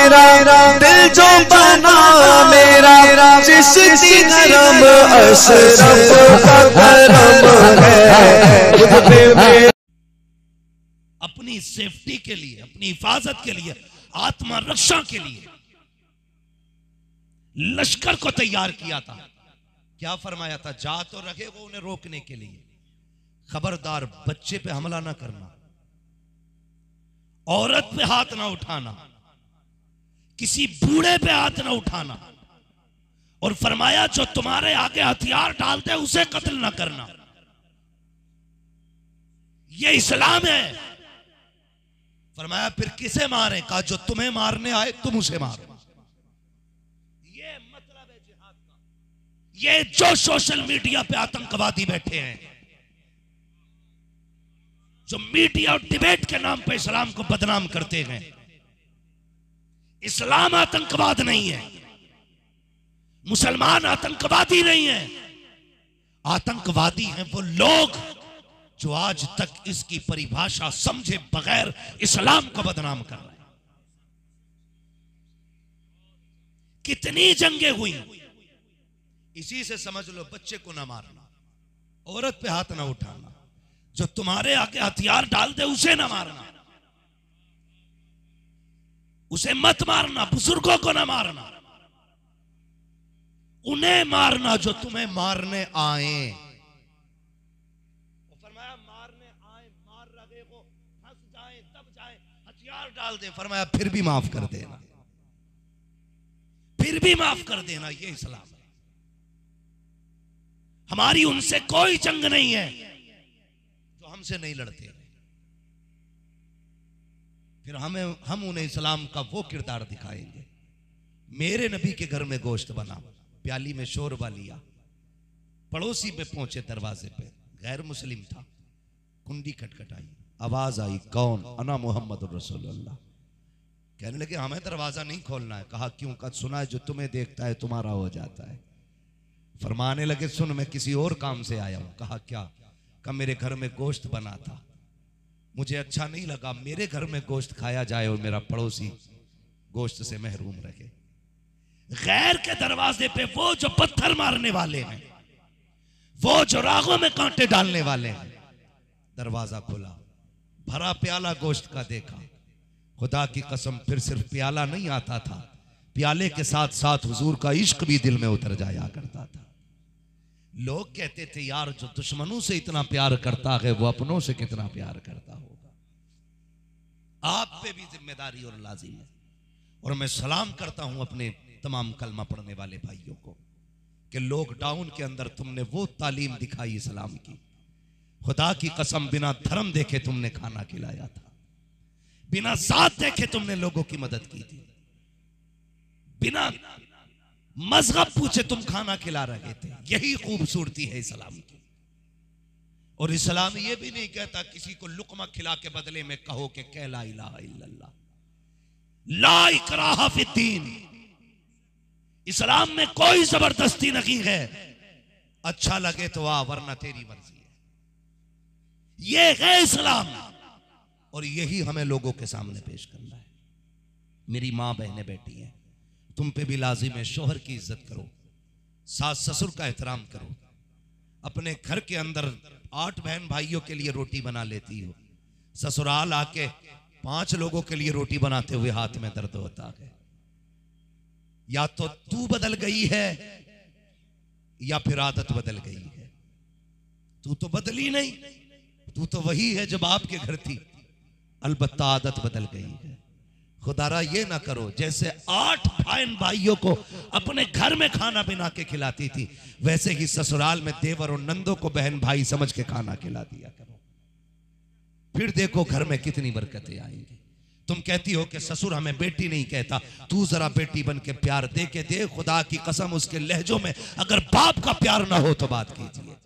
मेरा दिल जो बना मेरा चिश्ती करम अशरफ का करम है मुझ पे। अपनी सेफ्टी के लिए, अपनी हिफाजत के लिए, आत्मा रक्षा के लिए लश्कर को तैयार किया था। क्या फरमाया था? जा तो रखेगा उन्हें रोकने के लिए, खबरदार बच्चे पे हमला ना करना, औरत पे हाथ ना उठाना, किसी बूढ़े पे हाथ ना उठाना, और फरमाया जो तुम्हारे आगे हथियार डालते उसे कत्ल ना करना। ये इस्लाम है। फरमाया फिर किसे मारे? कहा जो तुम्हें मारने आए तुम उसे मारो। ये मतलब है जिहाद का। ये जो सोशल मीडिया पे आतंकवादी बैठे हैं, जो मीडिया और डिबेट के नाम पे इस्लाम को बदनाम करते हैं, इस्लाम आतंकवाद नहीं है, मुसलमान आतंकवादी नहीं है। आतंकवादी हैं वो लोग जो आज तक इसकी परिभाषा समझे बगैर इस्लाम को बदनाम कर रहे हैं। कितनी जंगें हुई, इसी से समझ लो बच्चे को ना मारना, औरत पे हाथ ना उठाना, जो तुम्हारे आगे हथियार डाल दे उसे ना मारना, उसे मत मारना, बुजुर्गों को ना मारना, उन्हें मारना जो तुम्हें मारने आए। फरमाया मारने आए, मार रहे हो, फंस जाए, दब जाए, हथियार डाल दे, फरमाया फिर भी माफ कर देना, फिर भी माफ कर देना। ये इस्लाम है। हमारी उनसे कोई जंग नहीं है जो हमसे नहीं लड़ते। फिर हम उन्हें इस्लाम का वो किरदार दिखाएंगे। मेरे नबी के घर में गोश्त बना, प्याली में शोरबा लिया, पड़ोसी पे पहुंचे, दरवाजे पे गैर मुस्लिम था, कुंडी खटखटाई, आवाज आई कौन? अना मोहम्मद रसूलुल्लाह। कहने लगे हमें दरवाजा नहीं खोलना है। कहा क्यों? कहा सुना है जो तुम्हें देखता है तुम्हारा हो जाता है। फरमाने लगे सुन मैं किसी और काम से आया हूं। कहा क्या? कहा मेरे घर में गोश्त बना था, मुझे अच्छा नहीं लगा मेरे घर में गोश्त खाया जाए और मेरा पड़ोसी गोश्त से महरूम रहे। गैर के दरवाजे पे वो जो पत्थर मारने वाले हैं, वो जो रागों में कांटे डालने वाले हैं, दरवाजा खुला, भरा प्याला गोश्त का देखा। खुदा की कसम फिर सिर्फ प्याला नहीं आता था, प्याले के साथ साथ हुजूर का इश्क भी दिल में उतर जाया करता था। लोग कहते थे यार जो दुश्मनों से इतना प्यार करता है वो अपनों से कितना प्यार करता होगा। आप पे भी जिम्मेदारी और लाजिम है। और मैं सलाम करता हूं अपने तमाम कलमा पढ़ने वाले भाइयों को कि लॉकडाउन के अंदर तुमने वो तालीम दिखाई इस्लाम की। खुदा की कसम बिना धर्म देखे तुमने खाना खिलाया था, बिना साथ देखे तुमने लोगों की मदद की थी, बिना मजहब पूछे तुम खाना खिला रहे थे। यही खूबसूरती है इस्लाम की। और इस्लाम ये भी नहीं कहता किसी को लुकमा खिला के बदले में कहो कि कह ला इलाहा इल्लल्लाह, ला इकराहा फिद्दीन। इस्लाम में कोई जबरदस्ती नहीं है, अच्छा लगे तो आ वरना तेरी मर्जी है। ये है इस्लाम और यही हमें लोगों के सामने पेश करना है। मेरी मां बहनें बैठी हैं, तुम पे भी लाजिम है शोहर की इज्जत करो, सास ससुर का एहतराम करो। अपने घर के अंदर 8 बहन भाइयों के लिए रोटी बना लेती हो, ससुराल आके 5 लोगों के लिए रोटी बनाते हुए हाथ में दर्द होता है। या तो तू बदल गई है या फिर आदत बदल गई है। तू तो बदली नहीं, तू तो वही है जब आपके घर थी, अलबत्ता आदत बदल गई है। खुदारा ये ना करो जैसे 8 बहन भाइयों को अपने घर में खाना बना के खिलाती थी, वैसे ही ससुराल में देवर और नंदों को बहन भाई समझ के खाना खिला दिया करो। फिर देखो घर में कितनी बरकतें आएंगी। तुम कहती हो कि ससुर हमें बेटी नहीं कहता, तू जरा बेटी बन के प्यार दे के दे। खुदा की कसम उसके लहजों में अगर बाप का प्यार ना हो तो बात कीजिए।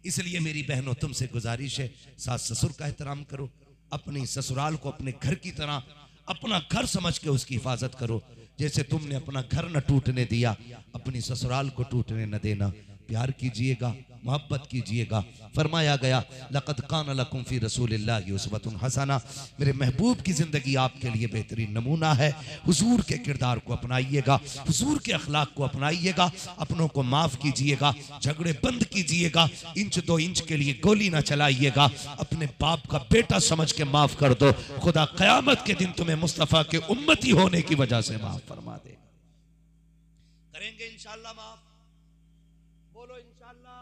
इसलिए मेरी बहनों तुमसे गुजारिश है, सास ससुर का एहतराम करो, अपनी ससुराल को अपने घर की तरह अपना घर समझ के उसकी हिफाजत करो। जैसे तुमने अपना घर न टूटने दिया, अपनी ससुराल को टूटने न देना। प्यार कीजिएगा, मोहब्बत कीजिएगा। फरमाया गया लक़द कान लकुम फ़ी रसूलिल्लाहि उस्वतुन हसना, मेरे महबूब की ज़िंदगी आपके लिए बेहतरीन नमूना है। हुजूर के किरदार को अपनाइएगा, हुजूर के अखलाक को अपनाइएगा, अपनों को माफ़ कीजिएगा, झगड़े बंद कीजिएगा, इंच दो इंच के लिए गोली ना चलाइएगा, अपने बाप का बेटा समझ के माफ़ कर दो, खुदा क़यामत के दिन तुम्हें मुस्तफ़ा के उम्मती होने की वजह से माफ़ फरमा दे। करेंगे इंशाअल्लाह माफ़, बोलो इंशाअल्लाह।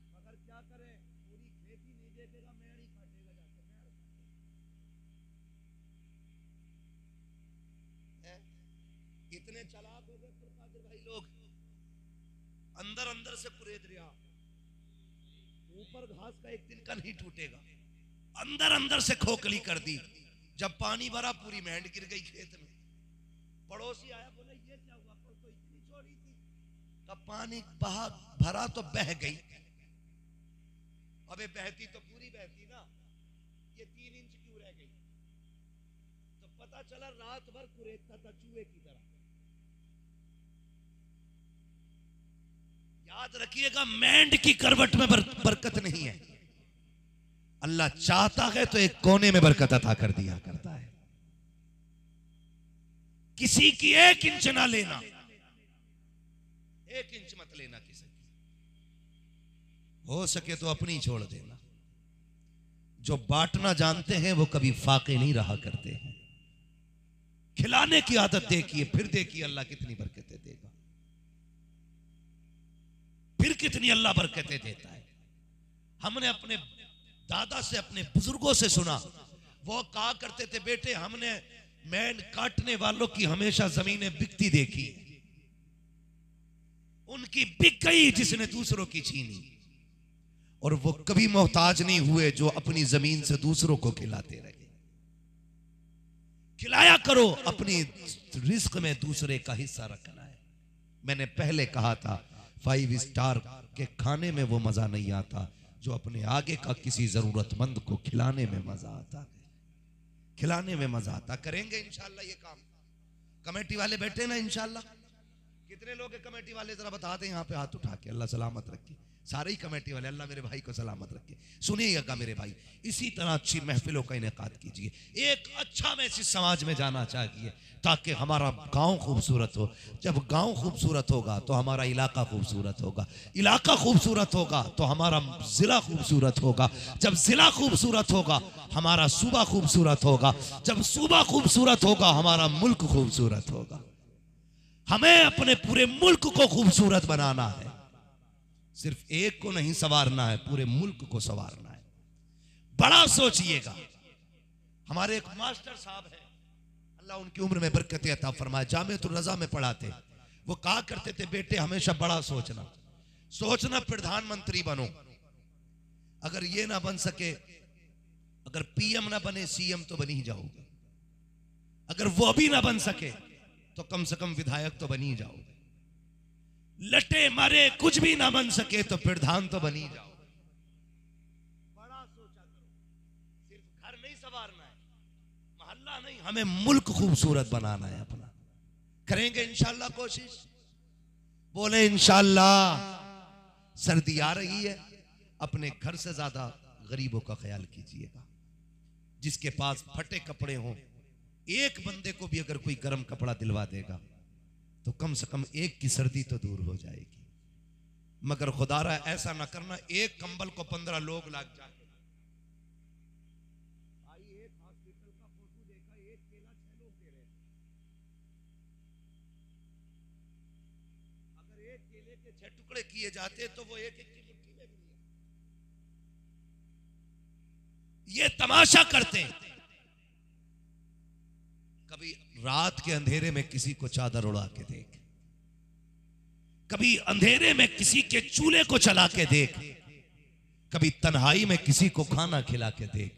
मगर क्या करें, पूरी खेती नहीं देखेगा, मेड़ ही काटेगा जाकर। इतने चालाक हो गए कादिर भाई लोग, अंदर अंदर से कुरेद रिया, ऊपर घास का एक दिन का नहीं टूटेगा, अंदर अंदर से खोखली कर दी। जब पानी भरा पूरी मेंढ गिर गई खेत में। पड़ोसी आया, बोले ये क्या हुआ, कल तो इतनी छोड़ी थी। तब पानी बहा भरा तो बह गई। अबे बहती तो पूरी बहती ना, ये 3 इंच क्यों रह गई? तो पता चला रात भर कुरेदता था चूहे की तरह। याद रखिएगा, मेंढ की करवट में बरकत नहीं है। अल्लाह चाहता है तो एक कोने में बरकत अता कर दिया करता है। किसी की 1 इंच ना लेना, 1 इंच मत लेना किसी की, हो सके तो अपनी छोड़ देना। जो बांटना जानते हैं वो कभी फाके नहीं रहा करते हैं। खिलाने की आदत देखिए, फिर देखिए अल्लाह कितनी बरकतें देगा, फिर कितनी अल्लाह बरकतें देता है। हमने अपने दादा से, अपने बुजुर्गों से सुना, वो कहा करते थे, बेटे हमने मेंढ काटने वालों की हमेशा जमीनें बिकती देखी, उनकी बिक गई जिसने दूसरों की छीनी, और वो कभी मोहताज नहीं हुए जो अपनी जमीन से दूसरों को खिलाते रहे। खिलाया करो, अपनी रिस्क में दूसरे का हिस्सा रखना है। मैंने पहले कहा था 5 स्टार के खाने में वो मजा नहीं आता जो अपने आगे का किसी जरूरतमंद को खिलाने में मजा आता है, खिलाने में मजा आता। करेंगे इंशाल्लाह ये काम। कमेटी वाले बैठे ना इंशाल्लाह, कितने लोग हैं कमेटी वाले, जरा बता दें यहाँ पे हाथ उठा के। अल्लाह सलामत रखे सारे ही कमेटी वाले, अल्लाह मेरे भाई को सलामत रखे। सुनिएगा मेरे भाई, इसी तरह अच्छी महफिलों का इनेकाद कीजिए। एक अच्छा मैसेज समाज में जाना चाहिए ताकि हमारा गांव खूबसूरत हो। जब गांव खूबसूरत होगा तो हमारा इलाका खूबसूरत होगा, इलाका खूबसूरत होगा तो हमारा जिला खूबसूरत होगा, जब जिला खूबसूरत होगा हमारा सूबा खूबसूरत होगा, जब सूबा खूबसूरत होगा हमारा मुल्क खूबसूरत होगा। हमें अपने पूरे मुल्क को खूबसूरत बनाना है, सिर्फ एक को नहीं संवारना है, पूरे मुल्क को संवारना है। बड़ा सोचिएगा। हमारे एक मास्टर साहब है, अल्लाह उनकी उम्र में बरकत अता फरमाए, जामिअतुर रज़ा में पढ़ाते। वो कहा करते थे, बेटे हमेशा बड़ा सोचना, प्रधानमंत्री बनो, अगर ये ना बन सके, अगर पीएम ना बने सीएम तो बन ही जाओगे, अगर वो भी ना बन सके तो कम से कम विधायक तो बन ही जाओगे, लटे मारे कुछ भी ना बन सके तो प्रधान तो बन ही जाओ। बड़ा सोचा करो, सिर्फ घर नहीं संवारना है, मोहल्ला नहीं, हमें मुल्क खूबसूरत बनाना है अपना। करेंगे इंशाल्लाह कोशिश, बोले इंशाल्लाह। सर्दी आ रही है, अपने घर से ज्यादा गरीबों का ख्याल कीजिएगा। जिसके पास फटे कपड़े हों, एक बंदे को भी अगर कोई गर्म कपड़ा दिलवा देगा तो कम से कम एक की सर्दी तो दूर हो जाएगी। मगर खुदारा ऐसा ना करना एक कंबल को 15 लोग लाग जाए। एक हॉस्पिटल का फोटो देखा, एक केला 6 लोग दे रहे थे। अगर एक केले के 6 टुकड़े किए जाते तो वो एक की मुट्ठी में भी नहीं। ये तमाशा करते हैं। कभी रात के अंधेरे में किसी को चादर उड़ा के देख, कभी अंधेरे में किसी के चूल्हे को चला के देख, कभी तन्हाई में किसी को खाना खिला के देख।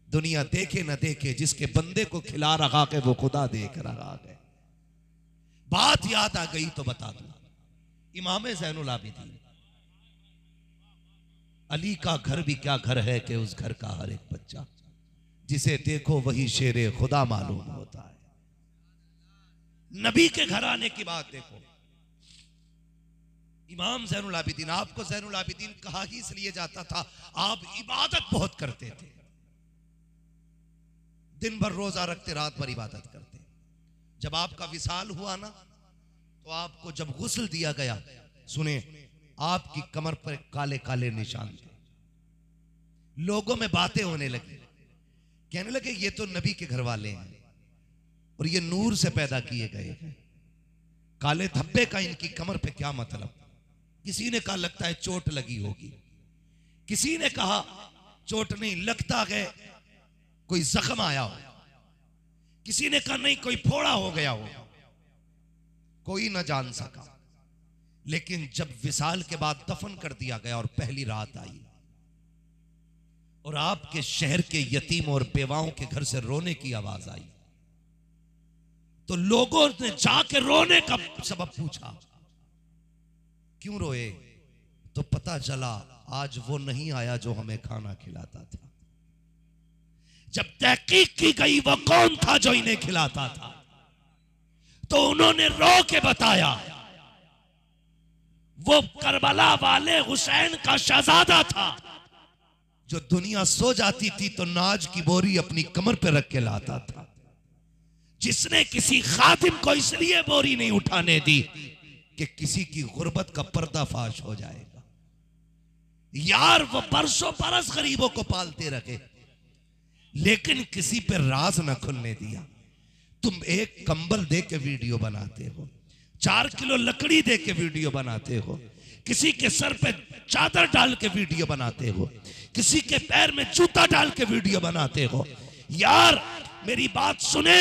दुनिया देखे न देखे, जिसके बंदे को खिला रहा है वो खुदा देख रहा है। बात याद आ गई तो बता दूं, इमाम ज़ैनुल आबिदीन अली का घर भी क्या घर है कि उस घर का हर एक बच्चा जिसे देखो वही शेरे खुदा मालूम होता है। नबी के घर आने की बात देखो, इमाम ज़ैनुल आबिदीन, आपको ज़ैनुल आबिदीन कहा ही इसलिए जाता था, आप इबादत बहुत करते थे, दिन भर रोजा रखते, रात भर इबादत करते। जब आपका विसाल हुआ ना, तो आपको जब गुस्ल दिया गया, सुने, आपकी कमर पर काले काले निशान थे। लोगों में बातें होने लगी, कहने लगे ये तो नबी के घर वाले हैं और ये नूर से पैदा किए गए हैं, काले धब्बे का इनकी कमर पे क्या मतलब। किसी ने कहा लगता है चोट लगी होगी, किसी ने कहा चोट नहीं, लगता है कोई जख्म आया हो, किसी ने कहा नहीं कोई फोड़ा हो गया हो, कोई ना जान सका। लेकिन जब विसाल के बाद दफन कर दिया गया और पहली रात आई और आपके शहर के यतीम और बेवाओं के घर से रोने की आवाज आई, तो लोगों ने जाके रोने का सबब पूछा, क्यों रोए? तो पता चला आज वो नहीं आया जो हमें खाना खिलाता था। जब तहकीक की गई वो कौन था जो इन्हें खिलाता था, तो उन्होंने रो के बताया वो करबला वाले हुसैन का शहजादा था, जो दुनिया सो जाती थी तो नाज की बोरी अपनी कमर पे रख के लाता था, जिसने किसी खादिम को इसलिए बोरी नहीं उठाने दी कि किसी की गुर्बत का पर्दाफाश हो जाएगा। यार वो बरसों बरस गरीबों को पालते रखे, लेकिन किसी पे राज न खुलने दिया। तुम एक कंबल दे के वीडियो बनाते हो, 4 किलो लकड़ी दे के वीडियो बनाते हो, किसी के सर पे चादर डाल के वीडियो बनाते हो, किसी के पैर में जूता डाल के वीडियो बनाते हो। यार मेरी बात सुने,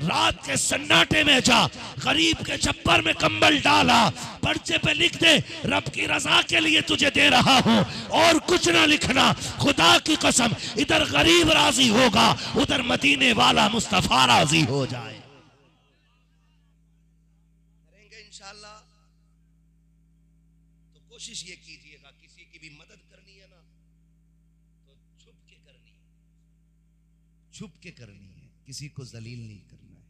रात के सन्नाटे में जा, गरीब के छप्पर में कंबल डाला, पर्चे पे लिख दे रब की रजा के लिए तुझे दे रहा हूं, और कुछ ना लिखना। खुदा की कसम, इधर गरीब राजी होगा, उधर मदीने वाला मुस्तफा राजी हो जाए। करेंगे इंशाल्लाह। तो कोशिश ये कीजिएगा, किसी की भी मदद करनी है ना तो छुप के करनी है, छुप के करनी है, किसी को जलील नहीं करना है,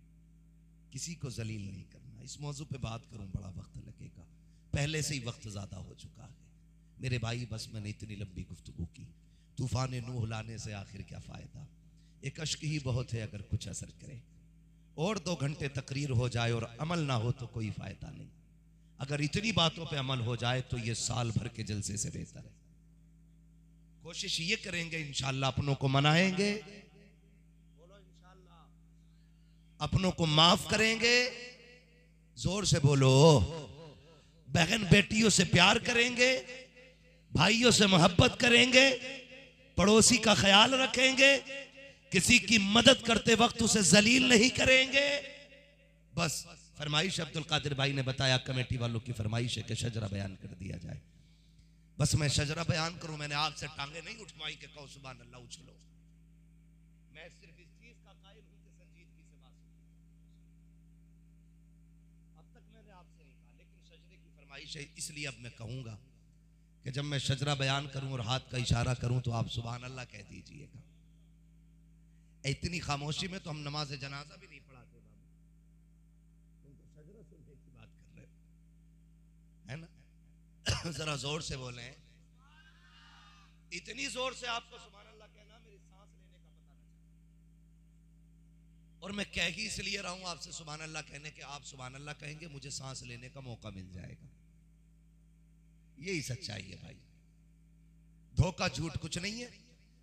किसी को जलील नहीं करना। इस मौजू पे बात करूं बड़ा वक्त लगेगा, पहले से ही वक्त ज्यादा हो चुका है मेरे भाई। बस मैंने इतनी लंबी गुफ्तगू की, तूफान नूह लाने से आखिर क्या फायदा, एक अश्क ही बहुत है अगर कुछ असर करे। और 2 घंटे तकरीर हो जाए और अमल ना हो तो कोई फायदा नहीं। अगर इतनी बातों पे अमल हो जाए तो ये साल भर के जलसे से बेहतर है। कोशिश ये करेंगे इंशाल्लाह, अपनों को मनाएंगे, अपनों को माफ करेंगे, जोर से बोलो, बहन बेटियों से प्यार करेंगे, भाइयों से मोहब्बत करेंगे, पड़ोसी का ख्याल रखेंगे, किसी की मदद करते वक्त उसे जलील नहीं करेंगे। बस फरमाइश अब्दुल कादिर भाई ने बताया, कमेटी वालों की फरमाइश है कि शजरा बयान कर दिया जाए। बस मैं शजरा बयान करूं, मैंने आपसे टांगे नहीं उठवाई कि कहो सुभान अल्लाह उछलो। मैं सिर्फ इस चीज का कायल हूं कि संजीदगी से बात सुनिए। अब तक मैंने आपसे नहीं कहा, लेकिन शजरे की फरमाइश है, इसलिए अब मैं कहूंगा कि जब मैं शजरा बयान करूं और हाथ का इशारा करूं तो आप सुभान अल्लाह कह दीजिएगा। इतनी खामोशी में तो हम नमाज जनाजा भी नहीं पढ़ाते बाबू, तुम तो शजरा सुनने की बात कर रहे हो, है ना? जरा जोर से बोलें, इतनी जोर से आपको सुभान अल्लाह कहना मेरी सांस लेने का पता नहीं चला। और मैं कह ही इसलिए रहा हूं आपसे सुभान अल्लाह कहने के, आप सुभान अल्लाह कहेंगे मुझे सांस लेने का मौका मिल जाएगा। यही सच्चाई है भाई, धोखा झूठ कुछ नहीं है।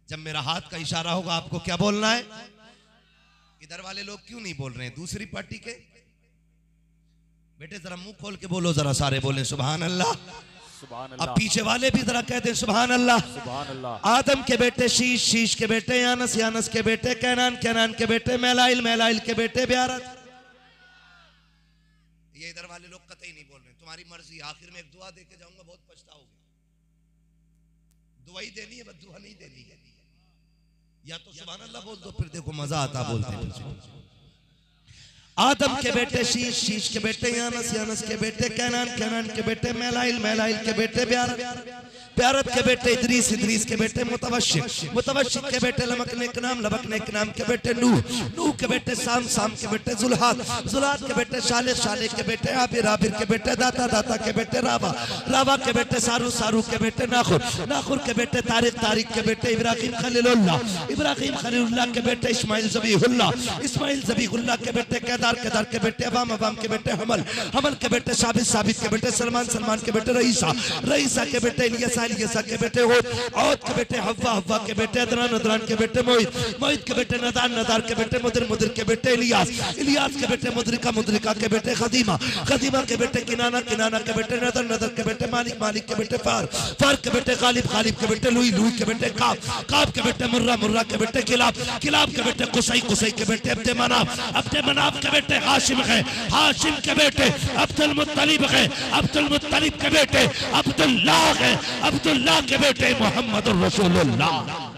जब मेरा हाथ का इशारा होगा आपको क्या बोलना है? इधर वाले लोग क्यों नहीं बोल रहे हैं? दूसरी पार्टी के बेटे जरा मुंह खोल के बोलो, जरा सारे बोलें सुभान अल्लाह। अब पीछे वाले भी जरा कहते हैं सुभान अल्लाह। आदम के बेटे शीश, शीश के बेटे यानस, यानस के बेटे कैनान, कैनान के बेटे मैलाइल, मैलाइल के बेटे ब्यारत। ये इधर वाले लोग कतई नहीं बोल रहे, तुम्हारी मर्जी। आखिर में एक दुआ दे के जाऊंगा, बहुत पछताओगे। दुआ ही देनी है, बस दुआ नहीं देनी है। या तो सुभान अल्लाह बोल दो, फिर देखो मजा आता बोलते हैं। आदम के बेटे शीश, शीश के बेटे यानस, यानस के बेटे कैनान, कैनान के बेटे मैलाइल, मैलाइल के बेटे ब्यारत। प्यारत के बेटे इदरीस, इदरीस के बेटे मुतवशिक, मुतवशिक के बेटे लमकने के नाम, लमकने के नाम के बेटे नूह, नूह के बेटे साम, साम के बेटे जुल्हाद, जुल्हाद के बेटे शाले, शाले के बेटे आबिर, आबिर के बेटे दाता, दाता के बेटे रावा, रावा के बेटे सारू, सारू के बेटे नाखुर, नाखुर के बेटे तारिक, तारिक के बेटे इब्राहिम खलीलुल्लाह, इब्राहिम खलीलुल्लाह के बेटे इस्माइल ज़बीहुल्लाह, इस्माइल ज़बीहुल्लाह के बेटे केदार, केदार के बेटे अवाम, अवाम के बेटे हमल, हमल के बेटे साबित, साबित के बेटे सलमान, सलमान के बेटे रईसा, रईसा के बेटे इलियासा, इलियासा के बेटे होद, औद के बेटे हव्वा, हव्वा के बेटे अदनान, अदनान के बेटे मोहित, मोहित के बेटे नदान, नदार के बेटे मुदिर, मुदिर के बेटे इलियास, इलियास के बेटे मुद्रिका, मुद्रिका के बेटे खदीमा, खदीमा के बेटे किनाना, किनाना के बेटे नदर, नदर के बेटे मालिक, मालिक के बेटे फार, फार के बेटे गालिब, गालिब के बेटे लुई, लुई के बेटे काब, काब के बेटे मुर्रा, मुर्रा के बेटे किलाब, किलाब के बेटे कुसई, कुसई के बेटे अब्दे मनाफ, अब्दे मनाफ के बेटे हाशिम है, हाशिम के बेटे अब्दुल मुत्तलिब है, अब्दुल मुत्तलिब के बेटे अब्दुल्लाह है, अब्दुल्लाह के बेटे मोहम्मद रसूलुल्लाह।